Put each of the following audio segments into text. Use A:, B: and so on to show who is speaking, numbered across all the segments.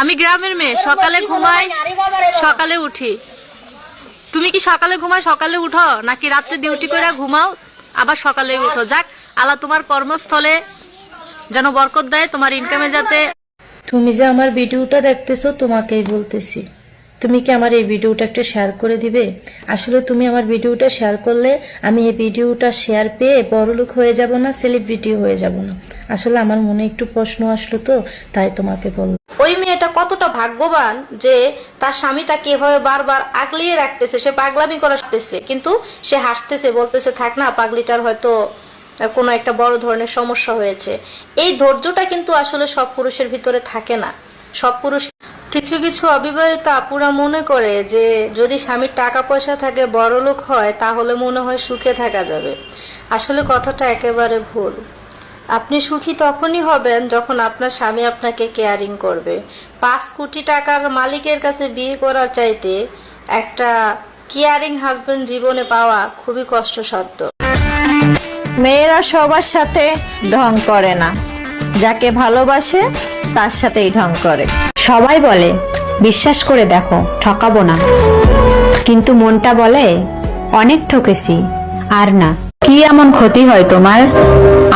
A: আমি গ্রামের মেয়ে, সকালে ঘুমাই সকালে উঠি। তুমি কি সকালে ঘুমাই সকালে উঠো, নাকি রাত্রে ডিউটি করে ঘুমাও আবার সকালে উঠো? যাক, আল্লাহ তোমার কর্মস্থলে যেন বরকত দেয়, তোমার ইনকামে যাতে।
B: তুমি যে আমার ভিডিওটা দেখতেছো তোমাকেই বলতেছি, তুমি কি আমার এই ভিডিওটা একটা শেয়ার করে দিবে? আসলে তুমি আমার ভিডিওটা শেয়ার করলে আমি এই ভিডিওটা শেয়ার পেয়ে বড়লোক হয়ে যাব না, সেলিব্রিটি হয়ে যাব না? আসলে আমার মনে একটু প্রশ্ন আসলো, তো তাই তোমাকে বললাম।
A: ওই মেয়েটা কতটা ভাগ্যবান যে তার স্বামী তাকে এভাবে বারবার আগলিয়ে রাখতেছে, সে পাগলামি করাতেছে, কিন্তু সে হাসতেছে, বলতেছে থাক না, পাগলিটার হয়তো কোনো একটা বড় ধরনের সমস্যা হয়েছে। এই ধৈর্যটা কিন্তু আসলে সব পুরুষের ভিতরে থাকে না। সব পুরুষ, কিছু কিছু অবিবাহিত আপুরা মনে করে যে যদি স্বামীর টাকা পয়সা থাকে, বড়লোক হয়, তাহলে মনে হয় সুখে থাকা যাবে। আসলে কথাটা একেবারে ভুল। আপনি সুখী তখনই হবেন যখন আপনার স্বামী আপনাকে কেয়ারিং করবে। 5 কোটি টাকার মালিকের কাছে বিয়ে করার চাইতে একটা কেয়ারিং হাজবেন্ড জীবনে পাওয়া খুবই কষ্টসাধ্য।
C: মেয়েরা সবার সাথে ঢং করে না, যাকে ভালোবাসে তার সাথেই ঢং করে।
D: সবাই বলে বিশ্বাস করে দেখো, ঠকাবো না, কিন্তু মনটা বলে অনেক ঠকেছি, আর না। কি এমন ক্ষতি হয় তোমার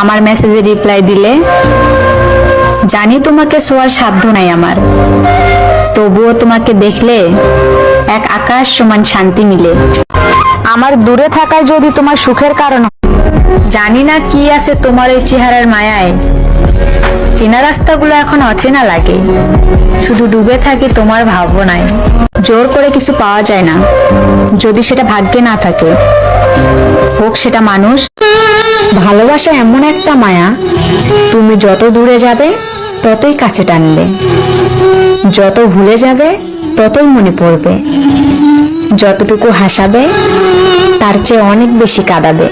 D: আমার মেসেজে রিপ্লাই দিলে? জানি তোমাকে ছোঁয়ার সাধ্য নাই আমার, তবুও তোমাকে দেখলে এক আকাশ সমান শান্তি মিলে। আমার দূরে থাকায় যদি তোমার সুখের কারণ, জানি না কি আছে তোমার এই চেহারার মায়ায়। চেনা রাস্তাগুলো এখন অচেনা লাগে, শুধু ডুবে থাকি তোমার ভাবনায়। জোর করে কিছু পাওয়া যায় না, যদি সেটা ভাগ্যে না থাকে, হোক সেটা মানুষ। ভালোবাসা এমন একটা মায়া, তুমি যত দূরে যাবে ততই কাছে টানবে, যত ভুলে যাবে ততই মনে পড়বে, যতটুকু হাসাবে তার চেয়ে অনেক বেশি কাঁদাবে।